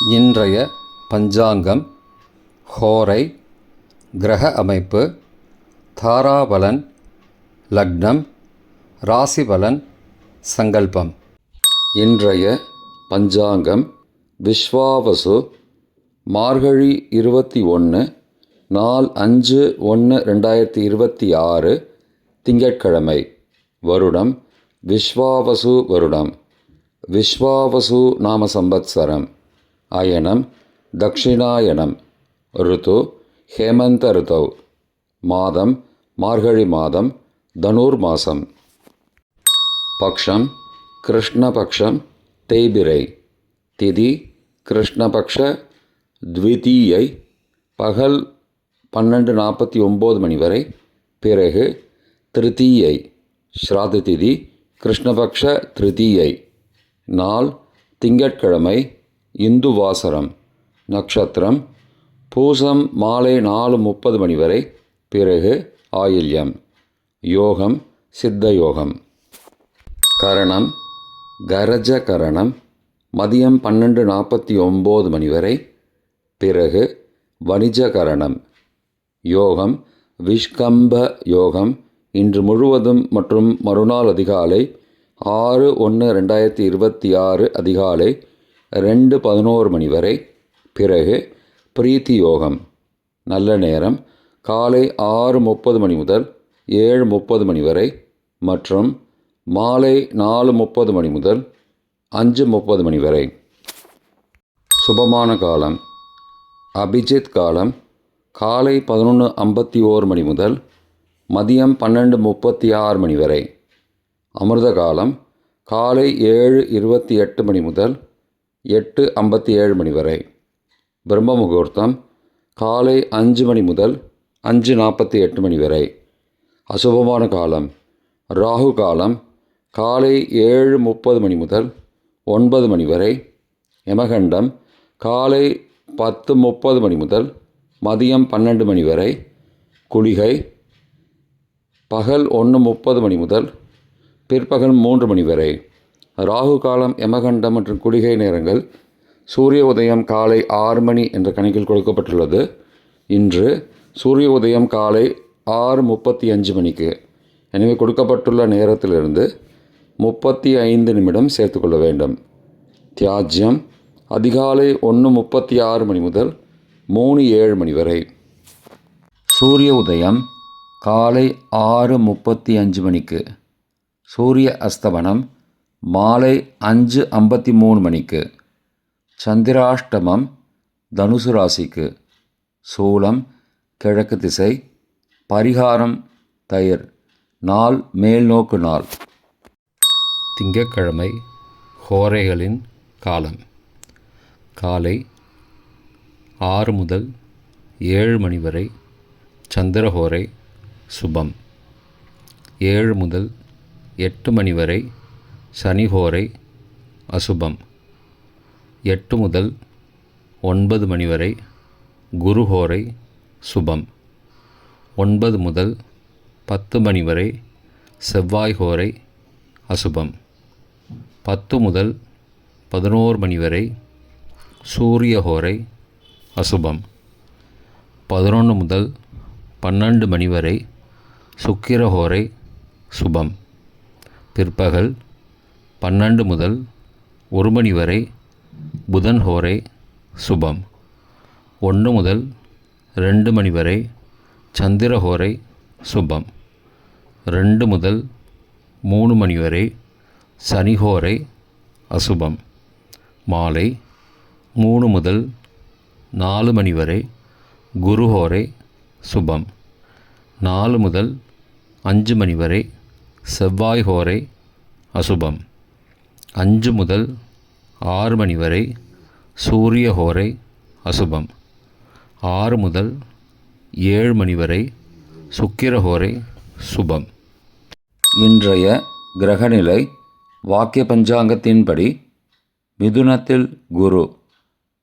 இன்றைய பஞ்சாங்கம், ஹோரை, கிரக அமைப்பு, தாராபலன், லக்னம், ராசிபலன், சங்கல்பம். இன்றைய பஞ்சாங்கம் விஸ்வாவசு, மார்கழி 21, நாள் 5/1/2026, திங்கட்கிழமை. வருடம் விஸ்வாவசு வருடம். விஸ்வாவசு நாம சம்பத்சரம். அயனம் தக்ஷிணாயனம். ருது ஹேமந்த ருதௌ. மாதம் மார்கழி மாதம், தனுர் மாதம். பக்ஷம் கிருஷ்ணபக்ஷம், தேய்பிரை. திதி கிருஷ்ணபக்ஷ த்விதீயை, பகல் 12:49 வரை. பிறகு திருத்தீயை, ஸ்ராத திதி, கிருஷ்ணபக்ஷ திருத்தீயை. நாள் திங்கட்கிழமை, இந்து வாசரம். நட்சத்திரம் பூசம் மாலை 4:30 வரை. பிறகு ஆயில்யம். யோகம் சித்த யோகம். கரணம் கரஜ கரணம், மதியம் 12:49 வரை. பிறகு வணிஜ கரணம். யோகம் விஷ்கம்ப யோகம். இன்று முழுவதும் மற்றும் மறுநாள் அதிகாலை 6/1/2026 அதிகாலை 2:11 வரை. பிறகு பிரீத்தி யோகம். நல்ல நேரம் காலை 6:30 முதல் 7:30 வரை மற்றும் மாலை 4:30 முதல் 5:30 வரை. சுபமான காலம் அபிஜித் காலம் காலை 11:51 முதல் மதியம் 12:36 வரை. அமிர்த காலம் காலை 7:28 முதல் 8:57 வரை. பிரம்ம முகூர்த்தம் காலை 5 முதல் 5:48 வரை. அசுபமான காலம் ராகு காலம் காலை 7:30 முதல் 9 வரை. யமகண்டம் காலை 10:30 முதல் மதியம் 12 வரை. குளிகை பகல் 1:30 முதல் பிற்பகல் 3 வரை. ராகு காலம், யமகண்டம் மற்றும் குளிகை நேரங்கள் சூரிய உதயம் காலை 6 என்ற கணக்கில் கொடுக்கப்பட்டுள்ளது. இன்று சூரிய உதயம் காலை 6:35 எனவே கொடுக்கப்பட்டுள்ள நேரத்திலிருந்து 35 நிமிடம் சேர்த்துக்கொள்ள வேண்டும். தியாஜ்யம் அதிகாலை 1:36 முதல் 3:07 வரை. சூரிய உதயம் காலை 6:35. சூரிய அஸ்தமனம் மாலை 5:53. சந்திராஷ்டமம் தனுசு ராசிக்கு. சூலம் கிழக்கு திசை. பரிகாரம் தயிர். நாள் மேல்நோக்கு நாள். திங்கட்கிழமை ஹோரைகளின் காலம் காலை 6 முதல் 7 வரை சந்திரஹோரை சுபம். 7 முதல் 8 வரை சனிஹோரை அசுபம். 8 முதல் 9 வரை குருஹோரை சுபம். 9 முதல் 10 வரை செவ்வாய் ஹோரை அசுபம். 10 முதல் 11 வரை சூரிய ஹோரை அசுபம். 11 முதல் 12 வரை சுக்கிர ஹோரை சுபம். பிற்பகல் 12 முதல் 1 வரை புதன் ஹோரை சுபம். 1 முதல் 2 வரை சந்திர ஹோரை சுபம். 2 முதல் 3 வரை சனி ஹோரை அசுபம். மாலை 3 முதல் 4 வரை குரு ஹோரை சுபம். 4 முதல் 5 வரை செவ்வாய் ஹோரை அசுபம். 5 முதல் 6 வரை சூரிய ஹோரை அசுபம். 6 முதல் 7 வரை சுக்கிர ஹோரை சுபம். இன்றைய கிரகநிலை வாக்கிய பஞ்சாங்கத்தின்படி மிதுனத்தில் குரு,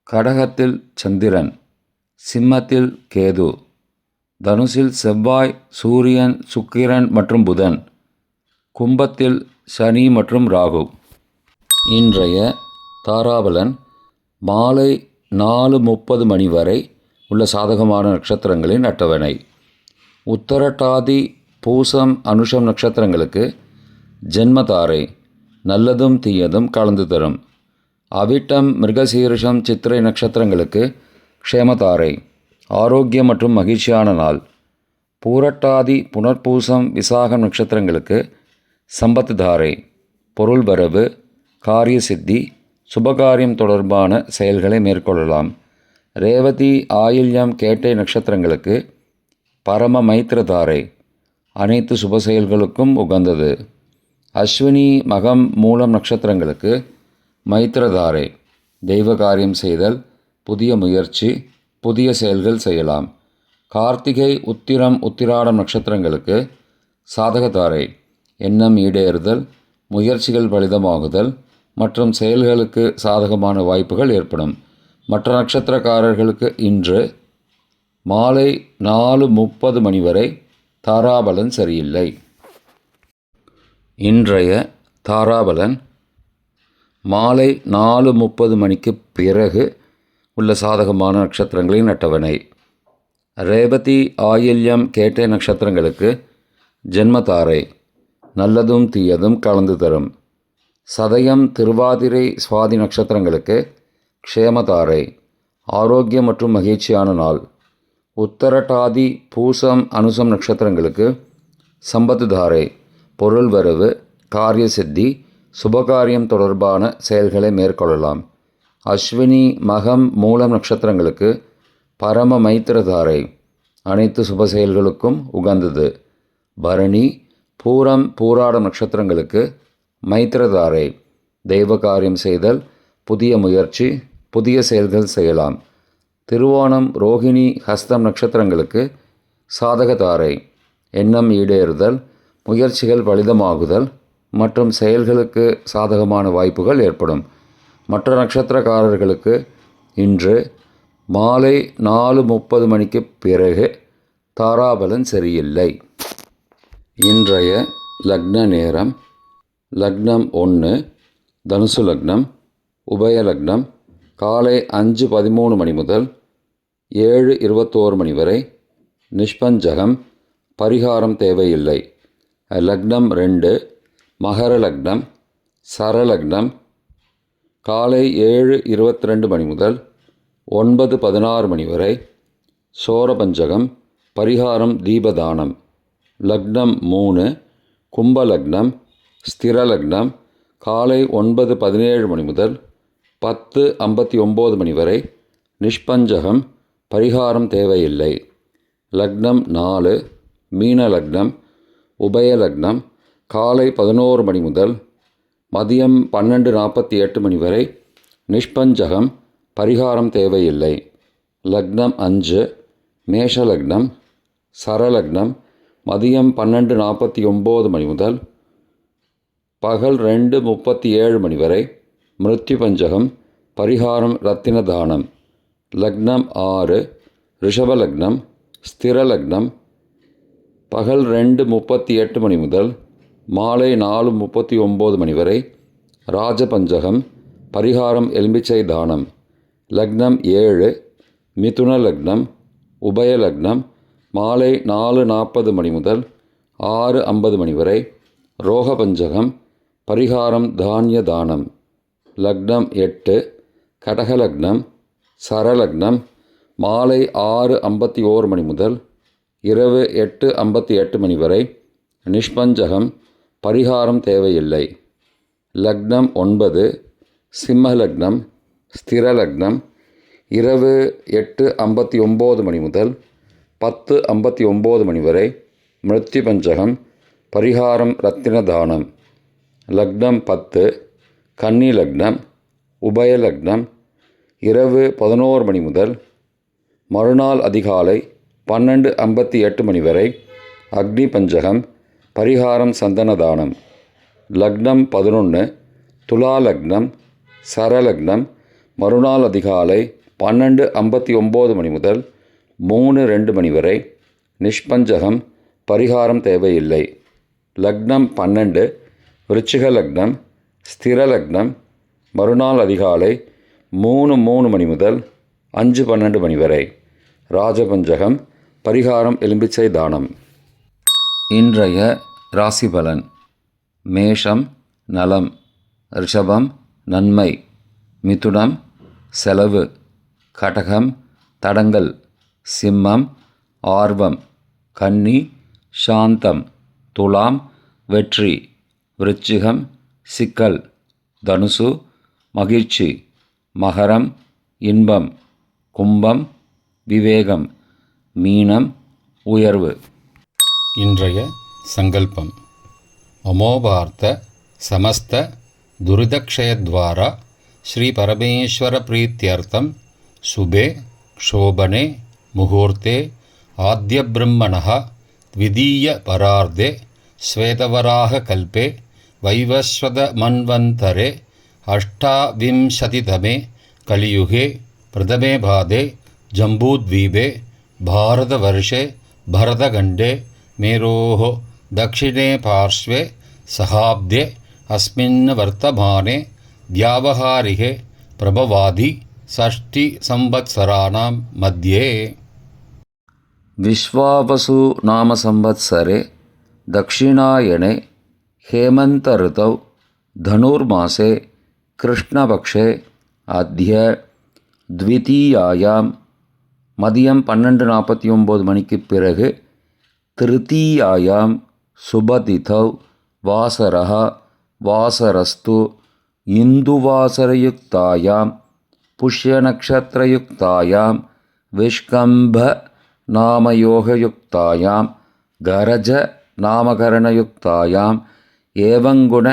கடகத்தில் சந்திரன், சிம்மத்தில் கேது, தனுசில் செவ்வாய், சூரியன், சுக்கிரன் மற்றும் புதன், கும்பத்தில் சனி மற்றும் ராகு. இன்றைய தாராபலன் மாலை 4:30 மணி வரை உள்ள சாதகமான நட்சத்திரங்களின் அட்டவணை. உத்தரட்டாதி பூசம் அனுஷம் நட்சத்திரங்களுக்கு ஜென்மதாரை நல்லதும் தீயதும் கலந்து தரும். அவிட்டம் மிருகசீரிஷம் சித்திரை நட்சத்திரங்களுக்கு க்ஷேமதாரை ஆரோக்கியம் மற்றும் மகிழ்ச்சியான நாள். பூரட்டாதி புனர்பூசம் விசாகம் நட்சத்திரங்களுக்கு சம்பத்து தாரை பொருள் வரவு, காரிய சித்தி, சுபகாரியம் தொடர்பான செயல்களை மேற்கொள்ளலாம். ரேவதி ஆயில்யம் கேட்டை நட்சத்திரங்களுக்கு பரம மைத்திரதாரை அனைத்து சுப செயல்களுக்கும் உகந்தது. அஸ்வினி மகம் மூலம் நட்சத்திரங்களுக்கு மைத்திரதாரை தெய்வ காரியம் செய்தல், புதிய முயற்சி, புதிய செயல்கள் செய்யலாம். கார்த்திகை உத்திரம் உத்திராடம் நட்சத்திரங்களுக்கு சாதகதாரை எண்ணம் ஈடேறுதல், முயற்சிகள் பலிதமாகுதல் மற்றும் செயல்களுக்கு சாதகமான வாய்ப்புகள் ஏற்படும். மற்ற நட்சத்திரக்காரர்களுக்கு இன்று மாலை 4:30 மணி வரை தாராபலன் சரியில்லை. இன்றைய தாராபலன் மாலை 4:30 மணிக்கு பிறகு உள்ள சாதகமான நட்சத்திரங்களின் அட்டவணை. ரேவதி ஆயில்யம் கேட்டை நட்சத்திரங்களுக்கு ஜென்மதாரை நல்லதும் தீயதும் கலந்து தரும். சதயம் திருவாதிரை சுவாதி நட்சத்திரங்களுக்கு க்ஷேமதாரை ஆரோக்கியம் மற்றும் மகிழ்ச்சியான நாள். உத்தரட்டாதி பூசம் அனுசம் நட்சத்திரங்களுக்கு சம்பத்து தாரை பொருள் வரவு, காரிய சித்தி, சுபகாரியம் தொடர்பான செயல்களை மேற்கொள்ளலாம். அஸ்வினி மகம் மூலம் நட்சத்திரங்களுக்கு பரம மைத்திரதாரை அனைத்து சுப செயல்களுக்கும் உகந்தது. பரணி பூரம் பூராடம் நட்சத்திரங்களுக்கு மைத்திரதாரை தெய்வ காரியம் செய்தல், புதிய முயற்சி, புதிய செயல்கள் செய்யலாம். திருவோணம் ரோகிணி ஹஸ்தம் நட்சத்திரங்களுக்கு சாதகதாரை எண்ணம் ஈடேறுதல், முயற்சிகள் பலிதமாகுதல் மற்றும் செயல்களுக்கு சாதகமான வாய்ப்புகள் ஏற்படும். மற்ற நட்சத்திரக்காரர்களுக்கு இன்று மாலை 4:30 மணிக்கு பிறகு தாராபலன் சரியில்லை. இன்றைய லக்ன நேரம் லக்னம் 1 தனுசு லக்னம், உபய லக்னம் காலை 5:13 மணி முதல் 7:21 மணி வரை, நிஷ்பஞ்சகம், பரிகாரம் தேவையில்லை. லக்னம் 2 மகர லக்னம், சரலக்னம் காலை 7:22 மணி முதல் 9:16 மணி வரை, சோரபஞ்சகம், பரிகாரம் தீபதானம். லக்னம் 3 கும்பலக்னம், ஸ்திரலக்னம் காலை 9:17 மணி முதல் 10:59 மணி வரை, நிஷ்பஞ்சகம், பரிகாரம் தேவையில்லை. லக்னம் 4 மீன லக்னம், உபய லக்னம் காலை 11 மணி முதல் மதியம் 12:48 மணி வரை, நிஷ்பஞ்சகம், பரிகாரம் தேவையில்லை. லக்னம் 5 மேஷ லக்னம், சரலக்னம் மதியம் 12:49 மணி முதல் பகல் 2:37 மணி வரை, மிருத்யு பஞ்சகம், பரிகாரம் ரத்தின தானம். லக்னம் 6 ரிஷப லக்னம், ஸ்திர லக்னம் பகல் 2:38 மணி முதல் மாலை 4:39 மணி வரை, ராஜபஞ்சகம், பரிகாரம் எலும்பிச்சை தானம். லக்னம் 7 மிதுன லக்னம், உபய லக்னம் மாலை 4:40 மணி முதல் 6:50 மணி வரை, ரோகபஞ்சகம், பரிகாரம் தானிய தானம். லக்னம் 8 கடகலக்னம், சரலக்னம் மாலை 6:51 மணி முதல் இரவு 8:58 மணி வரை, நிஷ்பஞ்சகம், பரிகாரம் தேவையில்லை. லக்னம் 9 சிம்ம லக்னம், ஸ்திர லக்னம் இரவு 8:59 மணி முதல் 10:59 மணி வரை, மிருத்யு பஞ்சகம், பரிகாரம் ரத்தின தானம். லக்னம் 10 கன்னி லக்னம், உபய லக்னம் இரவு 11 மணி முதல் மறுநாள் அதிகாலை 12:58 மணி வரை, அக்னி பஞ்சகம், பரிகாரம் சந்தன தானம். லக்னம் 11 துலா லக்னம், சரலக்னம் மறுநாள் அதிகாலை 12:59 மணி முதல் 3:02 மணி வரை, நிஷ்பஞ்சகம், பரிகாரம் தேவையில்லை. லக்னம் 12 விருச்சிக லக்னம், ஸ்திர லக்னம் மறுநாள் அதிகாலை 3 மணி முதல் 5:12 மணி வரை. ராஜபஞ்சகம், பரிகாரம் எலும்பிச்சை தானம். இன்றைய ராசி பலன். மேஷம் நலம், ரிஷபம் நன்மை, மிதுனம் செலவு, கடகம் தடங்கல், சிம்மம் ஆர்வம், கன்னி சாந்தம், துலாம் வெற்றி, விருச்சிகம் சிக்கல், தனுசு மகிழ்ச்சி, மகரம் இன்பம், கும்பம் விவேகம், மீனம் உயர்வு. இன்றைய சங்கல்பம். அமோபார்த்த சமஸ்த துரிதக்ஷயத்வாரா ஸ்ரீ பரமேஸ்வர பிரீத்தியர்த்தம் சுபே க்ஷோபனே முகூர்த்தே ஆத்ய பிரம்மணः த்விதீய பரார்த்தே ஸ்வேதவராக கல்பே வைவஸ்வத மன்வந்தரே அஷ்டாவிம்சதிதமே கலியுகே பிரதமே பாதே ஜம்பூத்வீபே பாரதவர்ஷே பரதகண்டே மேரோः दक्षिणे पार्श्वे सहाब्दे अस्मिन् वर्तमाने व्यावहारिके प्रभवादि षष्टिसंवत्सराणां मध्ये. विश्वावसु नाम संवत्सरे दक्षिणायने हेमन्त ऋतौ धनुर्मासे कृष्णपक्षे अद्य द्वितीयायां மதியம் 12:49 மணிக்கு பிறகு திருத்தீயாயாம் சுபதிதௌ வாசரः வாசரஸ்து இந்துவாசரயுக்தாயாம் புஷ்யநக்ஷத்ரயுக்தாயாம் விஷ்கம்ப நாமயோகயுக்தாயாம் கரஜ நாமகரணயுக்தாயாம் ஏவங்குண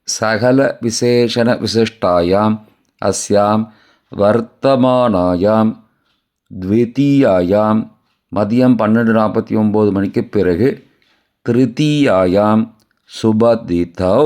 சகல விசேஷண விசிஷ்டாயாம் அஸ்யாம் வர்த்தமானாயாம் த்விதீயாயாம் மதியம் 12:49 மணிக்கு பிறகு திருத்தீயாயாம் சுபதிதௌ